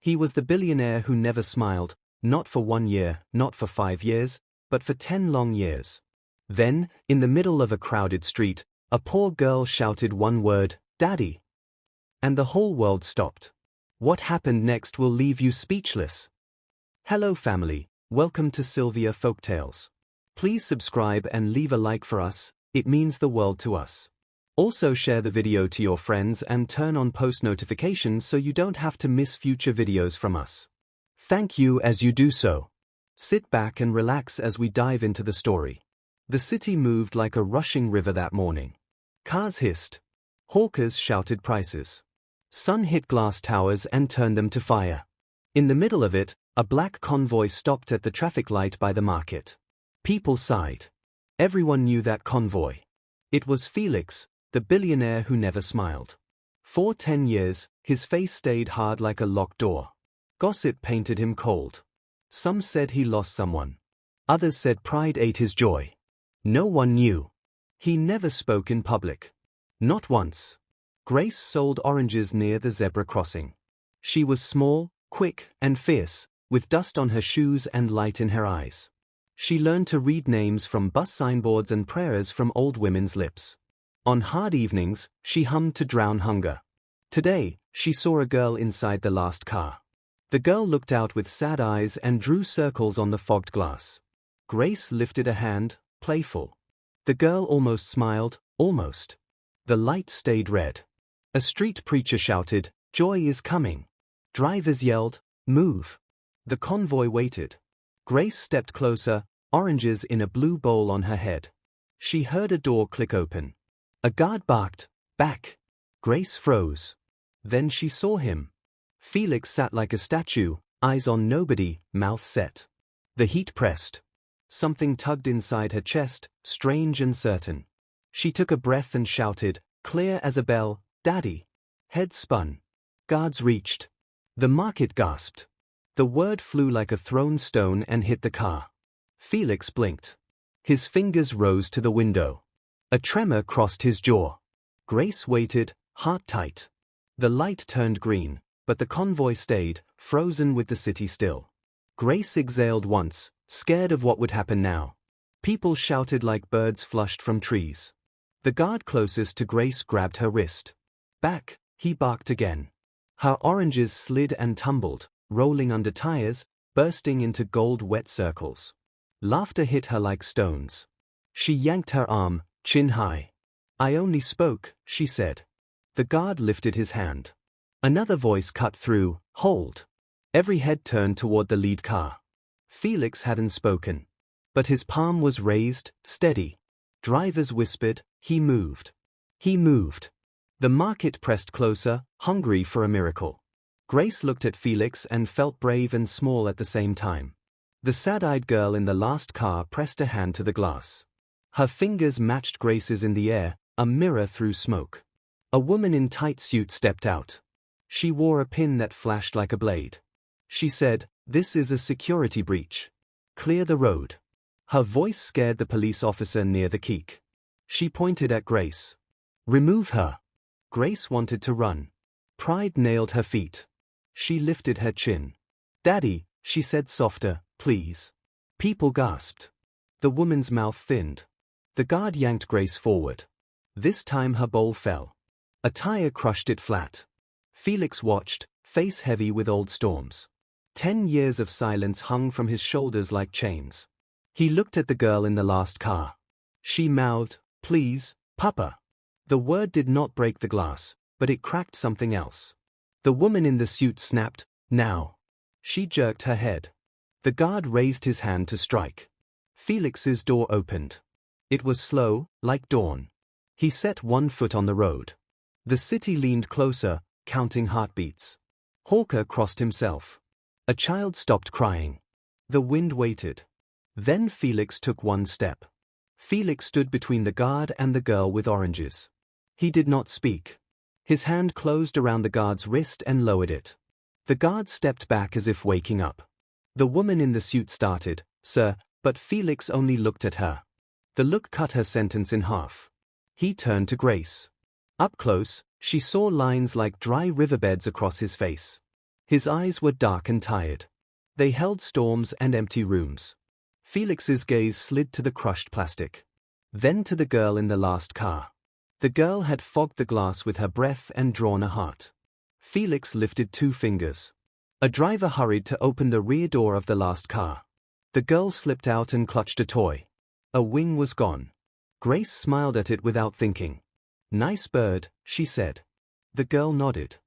He was the billionaire who never smiled, not for 1 year, not for 5 years, but for 10 long years. Then, in the middle of a crowded street, a poor girl shouted one word, "Daddy." And the whole world stopped. What happened next will leave you speechless. Hello family, welcome to Sylvia Folktales. Please subscribe and leave a like for us, it means the world to us. Also share the video to your friends and turn on post notifications so you don't have to miss future videos from us. Thank you as you do so. Sit back and relax as we dive into the story. The city moved like a rushing river that morning. Cars hissed. Hawkers shouted prices. Sun hit glass towers and turned them to fire. In the middle of it, a black convoy stopped at the traffic light by the market. People sighed. Everyone knew that convoy. It was Felix, the billionaire who never smiled. For 10 years, his face stayed hard like a locked door. Gossip painted him cold. Some said he lost someone. Others said pride ate his joy. No one knew. He never spoke in public. Not once. Grace sold oranges near the zebra crossing. She was small, quick, and fierce, with dust on her shoes and light in her eyes. She learned to read names from bus signboards and prayers from old women's lips. On hard evenings, she hummed to drown hunger. Today, she saw a girl inside the last car. The girl looked out with sad eyes and drew circles on the fogged glass. Grace lifted a hand, playful. The girl almost smiled, almost. The light stayed red. A street preacher shouted, "Joy is coming." Drivers yelled, "Move." The convoy waited. Grace stepped closer, oranges in a blue bowl on her head. She heard a door click open. A guard barked, "Back." Grace froze. Then she saw him. Felix sat like a statue, eyes on nobody, mouth set. The heat pressed. Something tugged inside her chest, strange and certain. She took a breath and shouted, clear as a bell, "Daddy." Head spun. Guards reached. The market gasped. The word flew like a thrown stone and hit the car. Felix blinked. His fingers rose to the window. A tremor crossed his jaw. Grace waited, heart tight. The light turned green, but the convoy stayed, frozen with the city still. Grace exhaled once, scared of what would happen now. People shouted like birds flushed from trees. The guard closest to Grace grabbed her wrist. "Back," he barked again. Her oranges slid and tumbled, rolling under tires, bursting into gold-wet circles. Laughter hit her like stones. She yanked her arm, chin high. "I only spoke," she said. The guard lifted his hand. Another voice cut through, "Hold." Every head turned toward the lead car. Felix hadn't spoken. But his palm was raised, steady. Drivers whispered, "He moved. He moved." The market pressed closer, hungry for a miracle. Grace looked at Felix and felt brave and small at the same time. The sad-eyed girl in the last car pressed a hand to the glass. Her fingers matched Grace's in the air, a mirror through smoke. A woman in tight suit stepped out. She wore a pin that flashed like a blade. She said, "This is a security breach. Clear the road." Her voice scared the police officer near the keek. She pointed at Grace. "Remove her." Grace wanted to run. Pride nailed her feet. She lifted her chin. "Daddy," she said softer, "please." People gasped. The woman's mouth thinned. The guard yanked Grace forward. This time her bowl fell. A tire crushed it flat. Felix watched, face heavy with old storms. 10 years of silence hung from his shoulders like chains. He looked at the girl in the last car. She mouthed, "Please, Papa." The word did not break the glass, but it cracked something else. The woman in the suit snapped, "Now." She jerked her head. The guard raised his hand to strike. Felix's door opened. It was slow, like dawn. He set one foot on the road. The city leaned closer, counting heartbeats. Hawker crossed himself. A child stopped crying. The wind waited. Then Felix took one step. Felix stood between the guard and the girl with oranges. He did not speak. His hand closed around the guard's wrist and lowered it. The guard stepped back as if waking up. The woman in the suit started, "Sir," but Felix only looked at her. The look cut her sentence in half. He turned to Grace. Up close, she saw lines like dry riverbeds across his face. His eyes were dark and tired. They held storms and empty rooms. Felix's gaze slid to the crushed plastic. Then to the girl in the last car. The girl had fogged the glass with her breath and drawn a heart. Felix lifted 2 fingers. A driver hurried to open the rear door of the last car. The girl slipped out and clutched a toy. A wing was gone. Grace smiled at it without thinking. "Nice bird," she said. The girl nodded.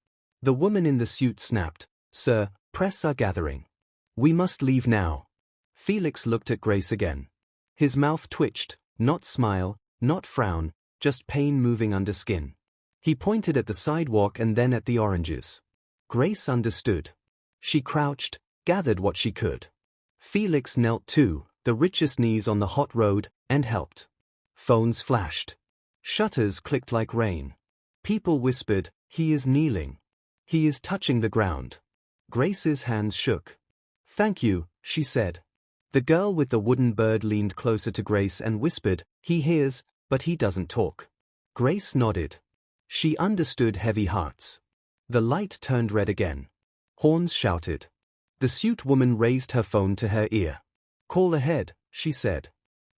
The woman in the suit snapped, "Sir, press are gathering. We must leave now." Felix looked at Grace again. His mouth twitched, not smile, not frown, just pain moving under skin. He pointed at the sidewalk and then at the oranges. Grace understood. She crouched, gathered what she could. Felix knelt too, the richest knees on the hot road, and helped. Phones flashed. Shutters clicked like rain. People whispered, "He is kneeling. He is touching the ground." Grace's hands shook. "Thank you," she said. The girl with the wooden bird leaned closer to Grace and whispered, "He hears, but he doesn't talk." Grace nodded. She understood heavy hearts. The light turned red again. Horns shouted. The suit woman raised her phone to her ear. "Call ahead," she said.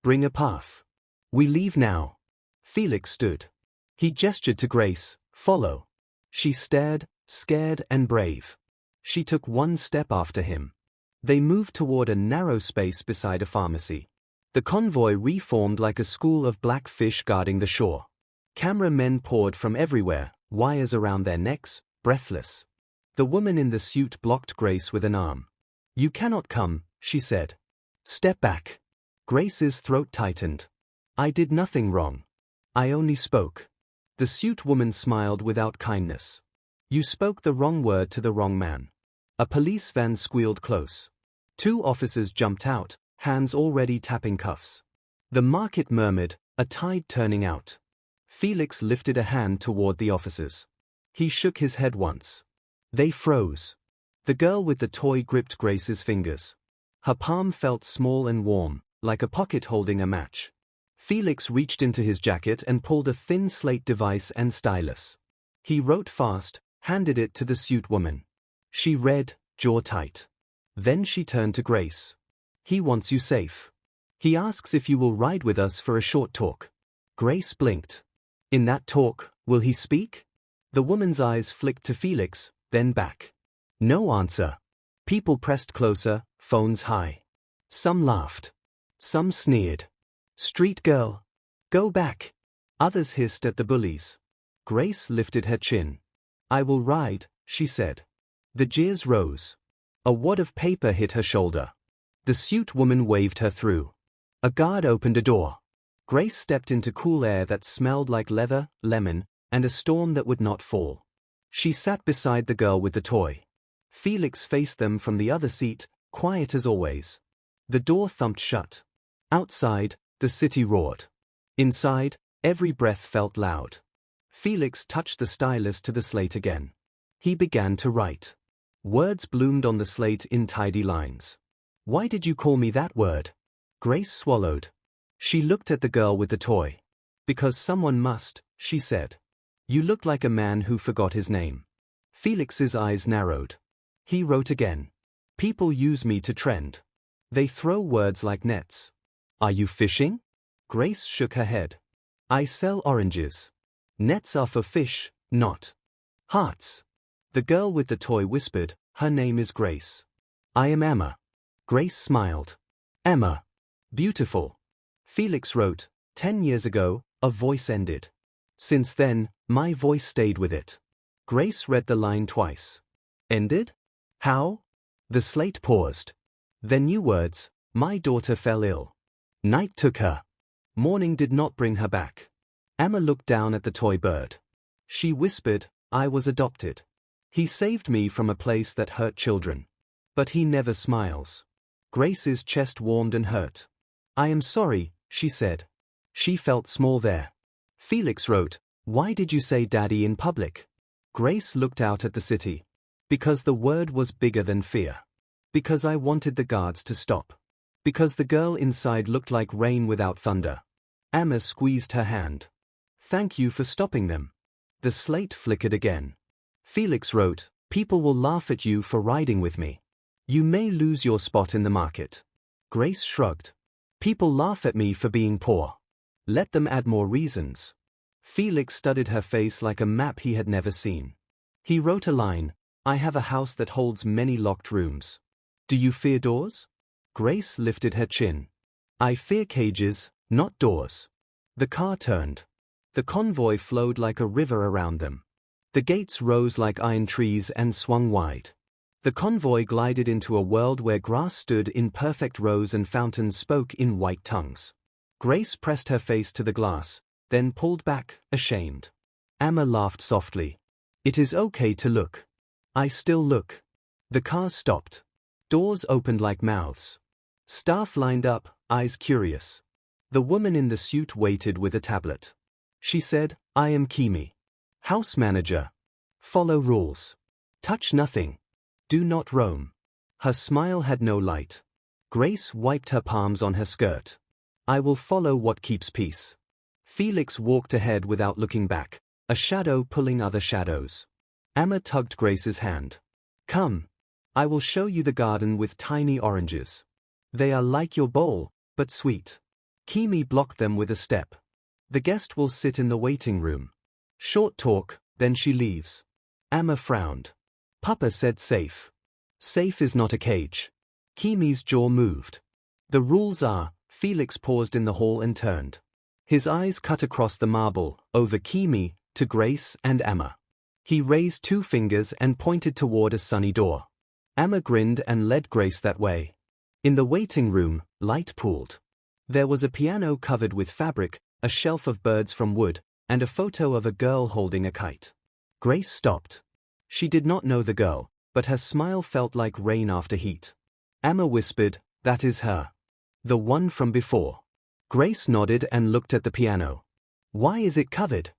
"Bring a path. We leave now." Felix stood. He gestured to Grace, "Follow." She stared, scared and brave. She took 1 step after him. They moved toward a narrow space beside a pharmacy. The convoy reformed like a school of black fish guarding the shore. Cameramen poured from everywhere, wires around their necks, breathless. The woman in the suit blocked Grace with an arm. "You cannot come," she said. "Step back." Grace's throat tightened. "I did nothing wrong. I only spoke." The suit woman smiled without kindness. "You spoke the wrong word to the wrong man." A police van squealed close. 2 officers jumped out, hands already tapping cuffs. The market murmured, a tide turning out. Felix lifted a hand toward the officers. He shook his head once. They froze. The girl with the toy gripped Grace's fingers. Her palm felt small and warm, like a pocket holding a match. Felix reached into his jacket and pulled a thin slate device and stylus. He wrote fast, handed it to the suit woman. She read, jaw tight. Then she turned to Grace. "He wants you safe. He asks if you will ride with us for a short talk." Grace blinked. "In that talk, will he speak?" The woman's eyes flicked to Felix, then back. No answer. People pressed closer, phones high. Some laughed. Some sneered. "Street girl. Go back." Others hissed at the bullies. Grace lifted her chin. "I will ride," she said. The jeers rose. A wad of paper hit her shoulder. The suit woman waved her through. A guard opened a door. Grace stepped into cool air that smelled like leather, lemon, and a storm that would not fall. She sat beside the girl with the toy. Felix faced them from the other seat, quiet as always. The door thumped shut. Outside, the city roared. Inside, every breath felt loud. Felix touched the stylus to the slate again. He began to write. Words bloomed on the slate in tidy lines. "Why did you call me that word?" Grace swallowed. She looked at the girl with the toy. "Because someone must," she said. "You look like a man who forgot his name." Felix's eyes narrowed. He wrote again. "People use me to trend. They throw words like nets." "Are you fishing?" Grace shook her head. "I sell oranges. Nets are for fish, not hearts." The girl with the toy whispered, "Her name is Grace." "I am Emma." Grace smiled. "Emma. Beautiful." Felix wrote, 10 years ago, a voice ended. Since then, my voice stayed with it." Grace read the line twice. "Ended? How?" The slate paused. Then new words, "My daughter fell ill. Night took her. Morning did not bring her back." Emma looked down at the toy bird. She whispered, "I was adopted. He saved me from a place that hurt children. But he never smiles." Grace's chest warmed and hurt. "I am sorry," she said. She felt small there. Felix wrote, "Why did you say daddy in public?" Grace looked out at the city. "Because the word was bigger than fear. Because I wanted the guards to stop. Because the girl inside looked like rain without thunder." Emma squeezed her hand. "Thank you for stopping them." The slate flickered again. Felix wrote, People will laugh at you for riding with me. You may lose your spot in the market. Grace shrugged. People laugh at me for being poor. Let them add more reasons. Felix studied her face like a map he had never seen. He wrote a line, I have a house that holds many locked rooms. Do you fear doors? Grace lifted her chin. I fear cages, not doors. The car turned. The convoy flowed like a river around them. The gates rose like iron trees and swung wide. The convoy glided into a world where grass stood in perfect rows and fountains spoke in white tongues. Grace pressed her face to the glass, then pulled back, ashamed. Emma laughed softly. It is okay to look. I still look. The cars stopped. Doors opened like mouths. Staff lined up, eyes curious. The woman in the suit waited with a tablet. She said, I am Kimi. House manager. Follow rules. Touch nothing. Do not roam. Her smile had no light. Grace wiped her palms on her skirt. I will follow what keeps peace. Felix walked ahead without looking back, a shadow pulling other shadows. Emma tugged Grace's hand. Come. I will show you the garden with tiny oranges. They are like your bowl, but sweet. Kimi blocked them with a step. The guest will sit in the waiting room. Short talk, then she leaves. Emma frowned. Papa said safe. Safe is not a cage. Kimi's jaw moved. The rules are, Felix paused in the hall and turned. His eyes cut across the marble, over Kimi, to Grace and Emma. He raised 2 fingers and pointed toward a sunny door. Emma grinned and led Grace that way. In the waiting room, light pooled. There was a piano covered with fabric, a shelf of birds from wood, and a photo of a girl holding a kite. Grace stopped. She did not know the girl, but her smile felt like rain after heat. Emma whispered, that is her. The one from before. Grace nodded and looked at the piano. Why is it covered?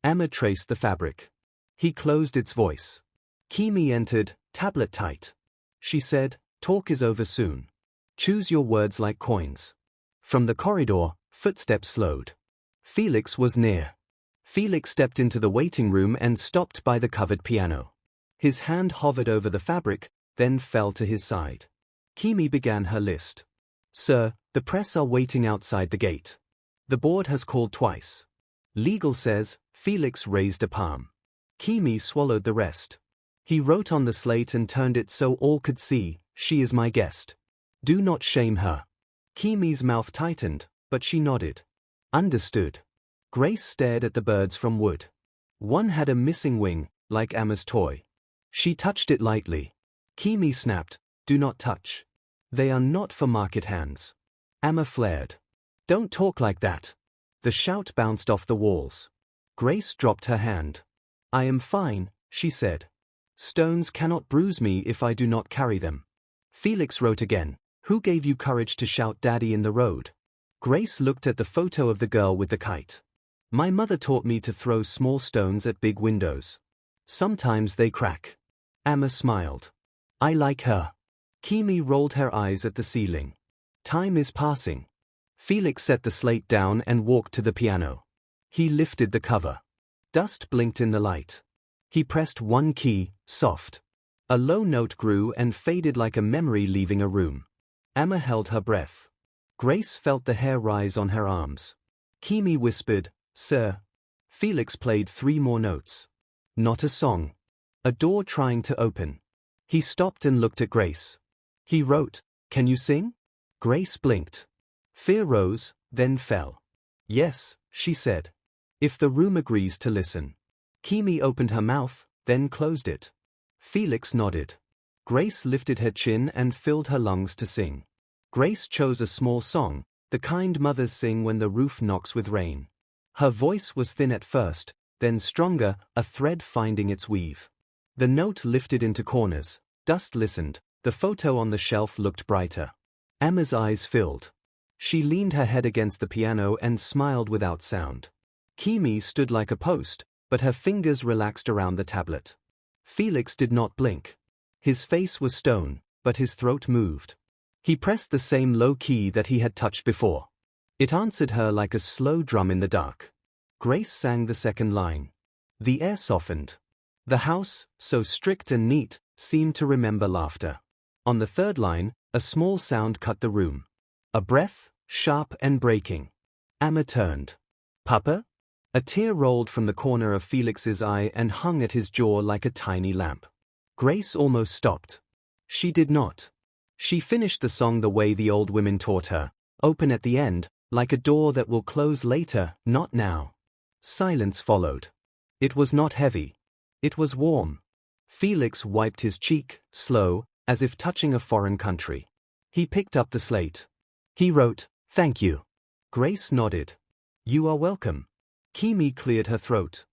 Emma traced the fabric. He closed its voice. Kimi entered, tablet tight. She said, talk is over soon. Choose your words like coins. From the corridor, footsteps slowed. Felix was near. Felix stepped into the waiting room and stopped by the covered piano. His hand hovered over the fabric, then fell to his side. Kimi began her list. Sir, the press are waiting outside the gate. The board has called twice. Legal says, Felix raised a palm. Kimi swallowed the rest. He wrote on the slate and turned it so all could see, she is my guest. Do not shame her. Kimi's mouth tightened, but she nodded. Understood. Grace stared at the birds from wood. One had a missing wing, like Emma's toy. She touched it lightly. Kimi snapped, do not touch. They are not for market hands. Emma flared. Don't talk like that. The shout bounced off the walls. Grace dropped her hand. I am fine, she said. Stones cannot bruise me if I do not carry them. Felix wrote again. Who gave you courage to shout Daddy in the road? Grace looked at the photo of the girl with the kite. My mother taught me to throw small stones at big windows. Sometimes they crack. Emma smiled. I like her. Kimi rolled her eyes at the ceiling. Time is passing. Felix set the slate down and walked to the piano. He lifted the cover. Dust blinked in the light. He pressed one key, soft. A low note grew and faded like a memory leaving a room. Emma held her breath. Grace felt the hair rise on her arms. Kimi whispered, Sir. Felix played 3 more notes. Not a song. A door trying to open. He stopped and looked at Grace. He wrote, Can you sing? Grace blinked. Fear rose, then fell. Yes, she said. If the room agrees to listen. Kimi opened her mouth, then closed it. Felix nodded. Grace lifted her chin and filled her lungs to sing. Grace chose a small song, the kind mothers sing when the roof knocks with rain. Her voice was thin at first, then stronger, a thread finding its weave. The note lifted into corners. Dust listened. The photo on the shelf looked brighter. Emma's eyes filled. She leaned her head against the piano and smiled without sound. Kimi stood like a post, but her fingers relaxed around the tablet. Felix did not blink. His face was stone, but his throat moved. He pressed the same low key that he had touched before. It answered her like a slow drum in the dark. Grace sang the second line. The air softened. The house, so strict and neat, seemed to remember laughter. On the third line, a small sound cut the room. A breath, sharp and breaking. Emma turned. Papa? A tear rolled from the corner of Felix's eye and hung at his jaw like a tiny lamp. Grace almost stopped. She did not. She finished the song the way the old women taught her, open at the end, like a door that will close later, not now. Silence followed. It was not heavy. It was warm. Felix wiped his cheek, slow, as if touching a foreign country. He picked up the slate. He wrote, "Thank you." Grace nodded. "You are welcome." Kimi cleared her throat.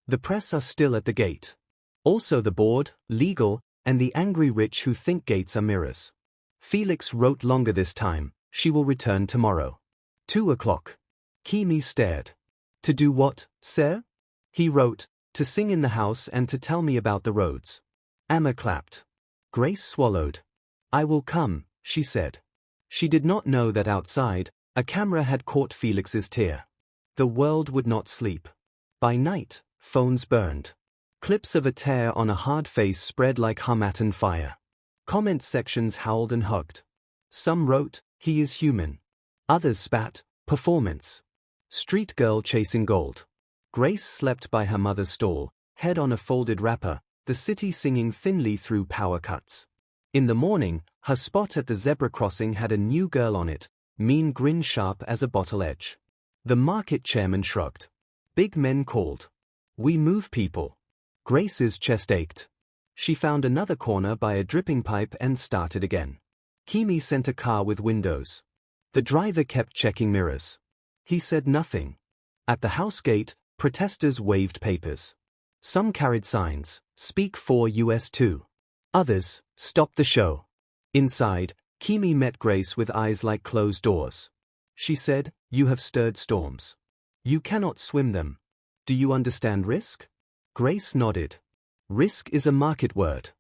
"The press are still at the gate. Also the board, legal, and the angry rich who think gates are mirrors." Felix wrote longer this time. "She will return tomorrow. 2 o'clock. Kimi stared. "To do what, sir?" He wrote, "To sing in the house and to tell me about the roads." Emma clapped. Grace swallowed. "I will come," she said. She did not know that outside, a camera had caught Felix's tear. The world would not sleep. By night, phones burned. Clips of a tear on a hard face spread like Hamadan fire. Comment sections howled and hugged. Some wrote, "He is human." Others spat, "Performance." Street girl chasing gold. Grace slept by her mother's stall, head on a folded wrapper, the city singing thinly through power cuts. In the morning, her spot at the zebra crossing had a new girl on it, mean grin sharp as a bottle edge. The market chairman shrugged. Big men called. "We move people." Grace's chest ached. She found another corner by a dripping pipe and started again. Kimi sent a car with windows. The driver kept checking mirrors. He said nothing. At the house gate, protesters waved papers. Some carried signs, "Speak for US 2." Others, "Stop the show." Inside, Kimi met Grace with eyes like closed doors. She said, "You have stirred storms. You cannot swim them. Do you understand risk?" Grace nodded. "Risk is a market word.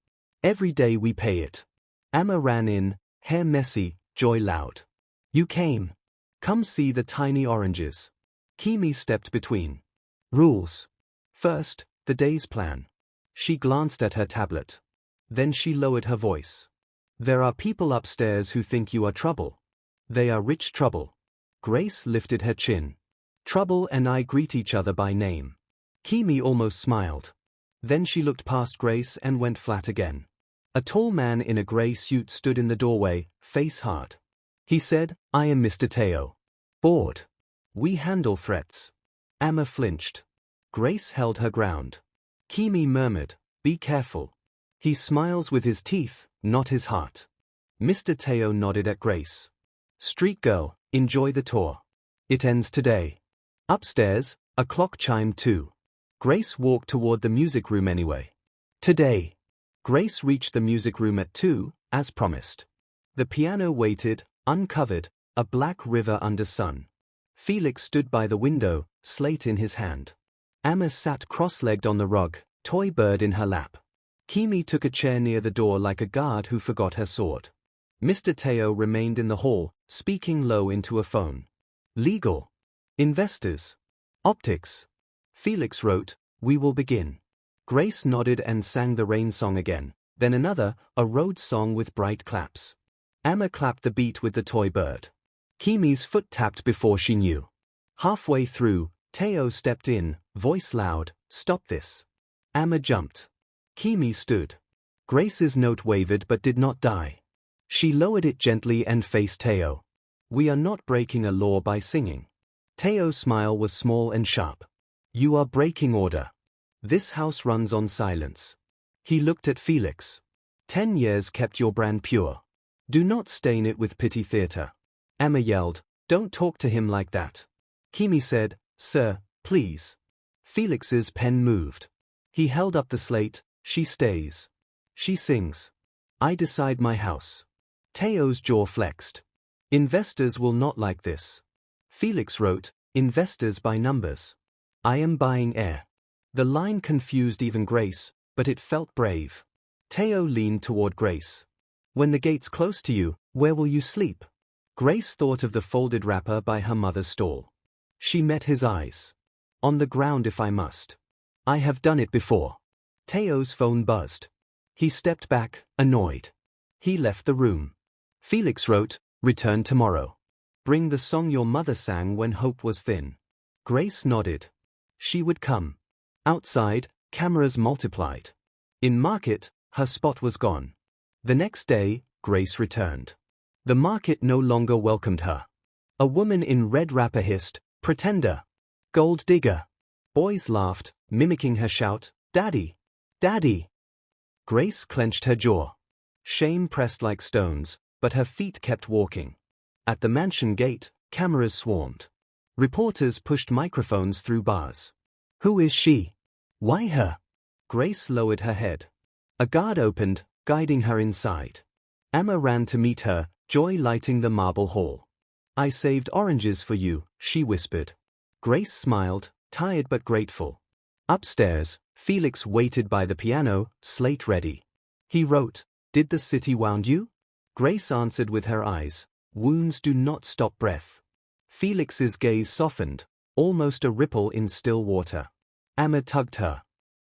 Every day we pay it." Emma ran in, hair messy, joy loud. "You came. Come see the tiny oranges." Kimi stepped between. "Rules. First, the day's plan." She glanced at her tablet. Then she lowered her voice. "There are people upstairs who think you are trouble. They are rich trouble." Grace lifted her chin. "Trouble and I greet each other by name." Kimi almost smiled. Then she looked past Grace and went flat again. A tall man in a gray suit stood in the doorway, face hard. He said, "I am Mr. Teo. Board. We handle threats." Emma flinched. Grace held her ground. Kimi murmured, "Be careful. He smiles with his teeth, not his heart." Mr. Teo nodded at Grace. "Street girl, enjoy the tour. It ends today." Upstairs, a clock chimed 2. Grace walked toward the music room anyway. Today. Grace reached the music room at 2, as promised. The piano waited, uncovered, a black river under sun. Felix stood by the window, slate in his hand. Emma sat cross-legged on the rug, toy bird in her lap. Kimi took a chair near the door like a guard who forgot her sword. Mr. Teo remained in the hall, speaking low into a phone. "Legal. Investors. Optics." Felix wrote, "We will begin." Grace nodded and sang the rain song again, then another, a road song with bright claps. Emma clapped the beat with the toy bird. Kimi's foot tapped before she knew. Halfway through, Teo stepped in, voice loud, "Stop this." Emma jumped. Kimi stood. Grace's note wavered but did not die. She lowered it gently and faced Teo. "We are not breaking a law by singing." Teo's smile was small and sharp. "You are breaking order. This house runs on silence." He looked at Felix. 10 years kept your brand pure. Do not stain it with pity theater." Emma yelled, "Don't talk to him like that." Kimi said, "Sir, please." Felix's pen moved. He held up the slate, "She stays. She sings. I decide my house." Teo's jaw flexed. "Investors will not like this." Felix wrote, "Investors by numbers. I am buying air." The line confused even Grace, but it felt brave. Teo leaned toward Grace. "When the gate's close to you, where will you sleep?" Grace thought of the folded wrapper by her mother's stall. She met his eyes. "On the ground if I must. I have done it before." Teo's phone buzzed. He stepped back, annoyed. He left the room. Felix wrote, "Return tomorrow. Bring the song your mother sang when hope was thin." Grace nodded. She would come. Outside, cameras multiplied. In market, her spot was gone. The next day, Grace returned. The market no longer welcomed her. A woman in red wrapper hissed, "Pretender! Gold digger!" Boys laughed, mimicking her shout, "Daddy! Daddy!" Grace clenched her jaw. Shame pressed like stones, but her feet kept walking. At the mansion gate, cameras swarmed. Reporters pushed microphones through bars. "Who is she? Why her?" Grace lowered her head. A guard opened, guiding her inside. Emma ran to meet her, joy lighting the marble hall. "I saved oranges for you," she whispered. Grace smiled, tired but grateful. Upstairs, Felix waited by the piano, slate ready. He wrote, "Did the city wound you?" Grace answered with her eyes, "Wounds do not stop breath." Felix's gaze softened, almost a ripple in still water. Emma tugged her.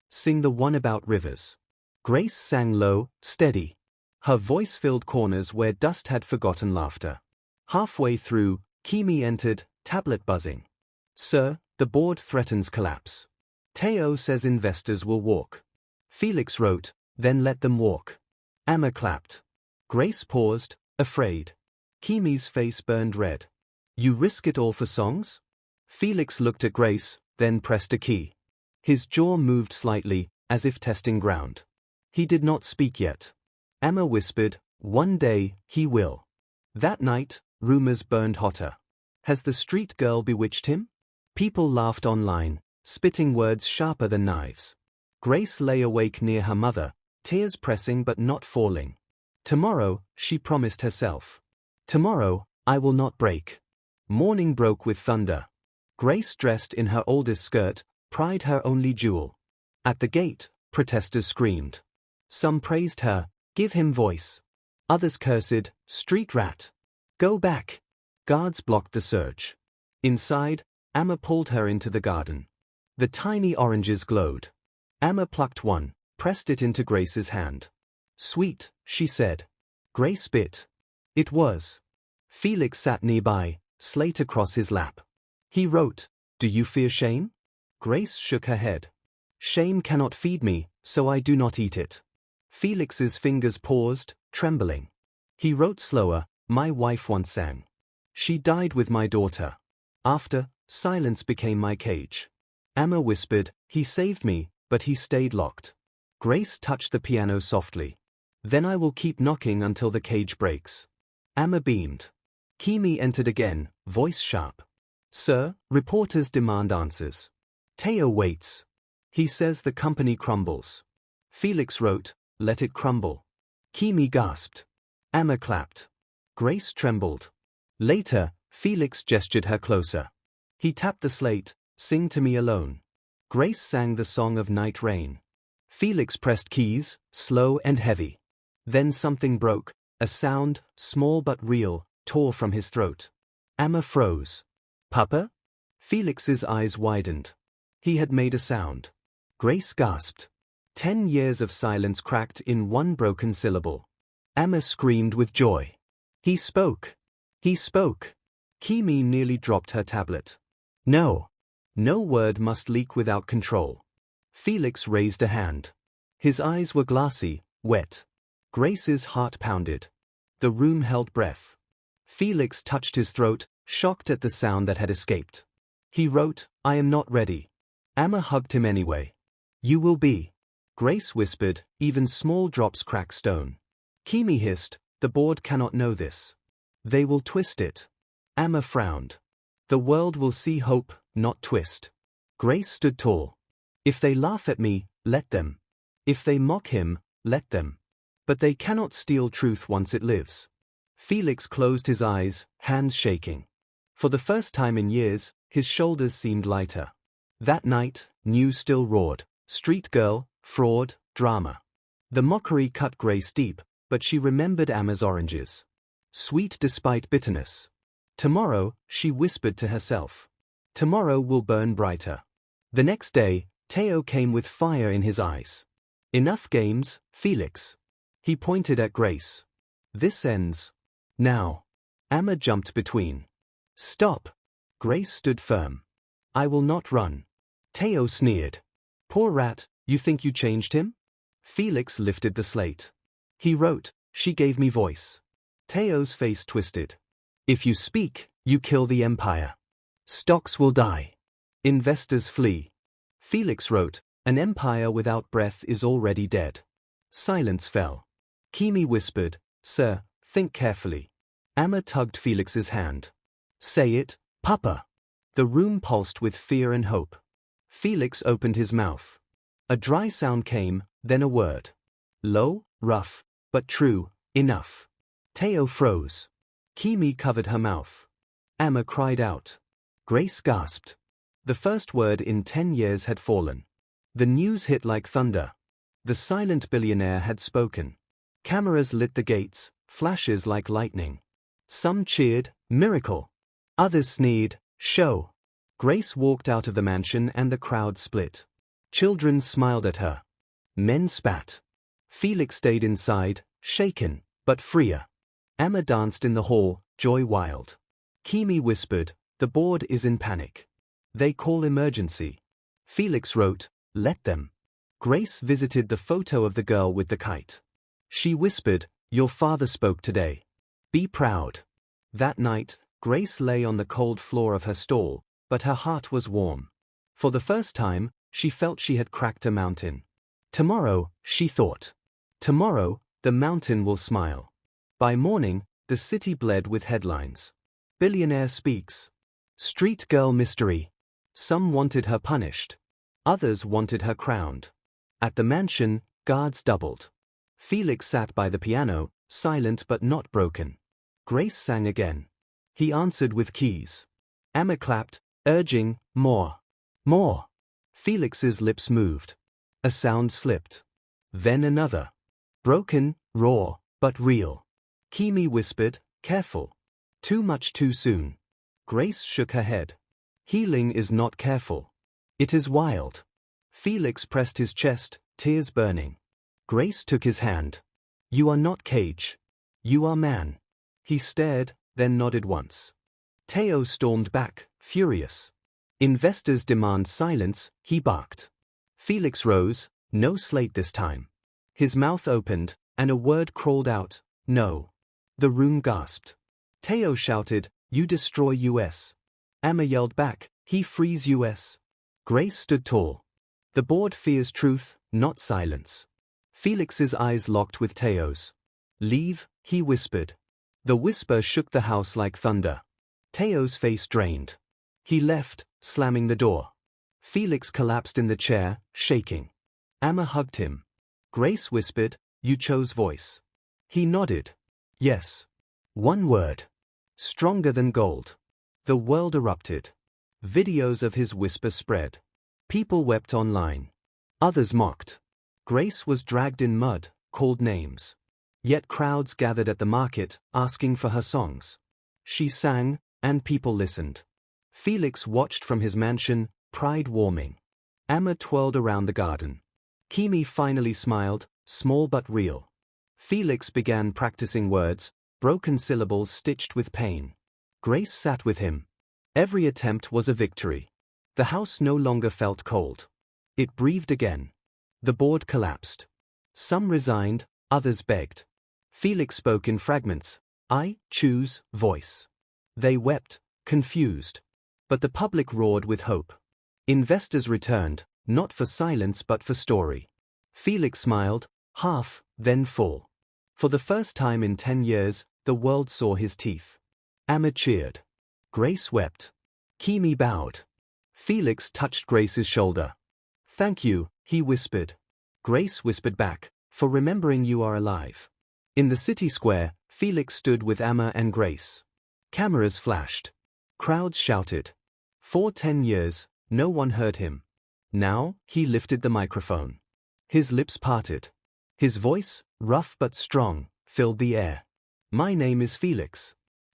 "Sing the one about rivers." Grace sang low, steady. Her voice filled corners where dust had forgotten laughter. Halfway through, Kimi entered, tablet buzzing. "Sir, the board threatens collapse. Teo says investors will walk." Felix wrote, "Then let them walk." Emma clapped. Grace paused, afraid. Kimi's face burned red. "You risk it all for songs?" Felix looked at Grace, then pressed a key. His jaw moved slightly, as if testing ground. He did not speak yet. Emma whispered, "One day, he will." That night, rumors burned hotter. Has the street girl bewitched him? People laughed online, spitting words sharper than knives. Grace lay awake near her mother, tears pressing but not falling. "Tomorrow," she promised herself. "Tomorrow, I will not break." Morning broke with thunder. Grace, dressed in her oldest skirt, pride her only jewel. At the gate, protesters screamed. Some praised her, "Give him voice." Others cursed, "Street rat. Go back." Guards blocked the surge. Inside, Emma pulled her into the garden. The tiny oranges glowed. Emma plucked one, pressed it into Grace's hand. "Sweet," she said. Grace bit. It was. Felix sat nearby, slate across his lap. He wrote, "Do you fear shame?" Grace shook her head. "Shame cannot feed me, so I do not eat it." Felix's fingers paused, trembling. He wrote slower, "My wife once sang. She died with my daughter. After, silence became my cage." Emma whispered, "He saved me, but he stayed locked." Grace touched the piano softly. "Then I will keep knocking until the cage breaks." Emma beamed. Kimi entered again, voice sharp. "Sir, reporters demand answers. Teo waits. He says the company crumbles." Felix wrote, "Let it crumble." Kimi gasped. Emma clapped. Grace trembled. Later, Felix gestured her closer. He tapped the slate, "Sing to me alone." Grace sang the song of night rain. Felix pressed keys, slow and heavy. Then something broke, a sound, small but real, tore from his throat. Emma froze. "Papa?" Felix's eyes widened. He had made a sound. Grace gasped. 10 years of silence cracked in one broken syllable. Emma screamed with joy. "He spoke! He spoke!" Kimi nearly dropped her tablet. "No. No word must leak without control." Felix raised a hand. His eyes were glassy, wet. Grace's heart pounded. The room held breath. Felix touched his throat, shocked at the sound that had escaped. He wrote, "I am not ready." Emma hugged him anyway. "You will be." Grace whispered, "Even small drops crack stone." Kimi hissed, "The board cannot know this. They will twist it." Emma frowned. "The world will see hope, not twist." Grace stood tall. "If they laugh at me, let them. If they mock him, let them. But they cannot steal truth once it lives." Felix closed his eyes, hands shaking. For the first time in years, his shoulders seemed lighter. That night, news still roared. Street girl, fraud, drama. The mockery cut Grace deep, but she remembered Emma's oranges. Sweet despite bitterness. Tomorrow, she whispered to herself. Tomorrow will burn brighter. The next day, Teo came with fire in his eyes. Enough games, Felix. He pointed at Grace. This ends. Now. Emma jumped between. Stop. Grace stood firm. I will not run. Teo sneered. Poor rat, you think you changed him? Felix lifted the slate. He wrote, she gave me voice. Teo's face twisted. If you speak, you kill the empire. Stocks will die. Investors flee. Felix wrote, an empire without breath is already dead. Silence fell. Kimi whispered, Sir, think carefully. Emma tugged Felix's hand. Say it, Papa. The room pulsed with fear and hope. Felix opened his mouth. A dry sound came, then a word. Low, rough, but true, enough. Teo froze. Kimi covered her mouth. Emma cried out. Grace gasped. The first word in 10 years had fallen. The news hit like thunder. The silent billionaire had spoken. Cameras lit the gates, flashes like lightning. Some cheered, miracle. Others sneered, show. Grace walked out of the mansion and the crowd split. Children smiled at her. Men spat. Felix stayed inside, shaken, but freer. Emma danced in the hall, joy wild. Kimi whispered, the board is in panic. They call emergency. Felix wrote, let them. Grace visited the photo of the girl with the kite. She whispered, your father spoke today. Be proud. That night, Grace lay on the cold floor of her stall, but her heart was warm. For the first time, she felt she had cracked a mountain. Tomorrow, she thought. Tomorrow, the mountain will smile. By morning, the city bled with headlines. Billionaire speaks. Street girl mystery. Some wanted her punished. Others wanted her crowned. At the mansion, guards doubled. Felix sat by the piano, silent but not broken. Grace sang again. He answered with keys. Emma clapped, urging, more. More. Felix's lips moved. A sound slipped. Then another. Broken, raw, but real. Kimi whispered, careful. Too much too soon. Grace shook her head. Healing is not careful. It is wild. Felix pressed his chest, tears burning. Grace took his hand. You are not cage. You are man. He stared, then nodded once. Teo stormed back, furious. Investors demand silence, he barked. Felix rose, no slate this time. His mouth opened, and a word crawled out, no. The room gasped. Teo shouted, you destroy US. Emma yelled back, he frees US. Grace stood tall. The board fears truth, not silence. Felix's eyes locked with Teo's. Leave, he whispered. The whisper shook the house like thunder. Teo's face drained. He left, slamming the door. Felix collapsed in the chair, shaking. Emma hugged him. Grace whispered, you chose voice. He nodded. Yes. One word. Stronger than gold. The world erupted. Videos of his whisper spread. People wept online. Others mocked. Grace was dragged in mud, called names. Yet crowds gathered at the market, asking for her songs. She sang, and people listened. Felix watched from his mansion, pride warming. Emma twirled around the garden. Kimi finally smiled, small but real. Felix began practicing words, broken syllables stitched with pain. Grace sat with him. Every attempt was a victory. The house no longer felt cold. It breathed again. The board collapsed. Some resigned, others begged. Felix spoke in fragments. I choose voice. They wept, confused. But the public roared with hope. Investors returned, not for silence but for story. Felix smiled, half, then full. For the first time in 10 years, the world saw his teeth. Emma cheered. Grace wept. Kimi bowed. Felix touched Grace's shoulder. Thank you, he whispered. Grace whispered back, for remembering you are alive. In the city square, Felix stood with Emma and Grace. Cameras flashed. Crowds shouted. For 10 years, no one heard him. Now, he lifted the microphone. His lips parted. His voice, rough but strong, filled the air. My name is Felix.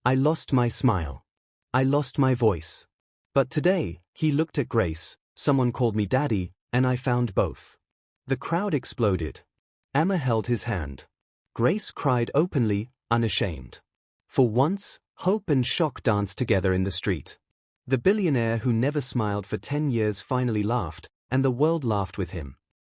I lost my smile. I lost my voice. But today, he looked at Grace, someone called me daddy, and I found both. The crowd exploded. Amma held his hand. Grace cried openly, unashamed. For once, hope and shock danced together in the street. The billionaire who never smiled for 10 years finally laughed, and the world laughed with him.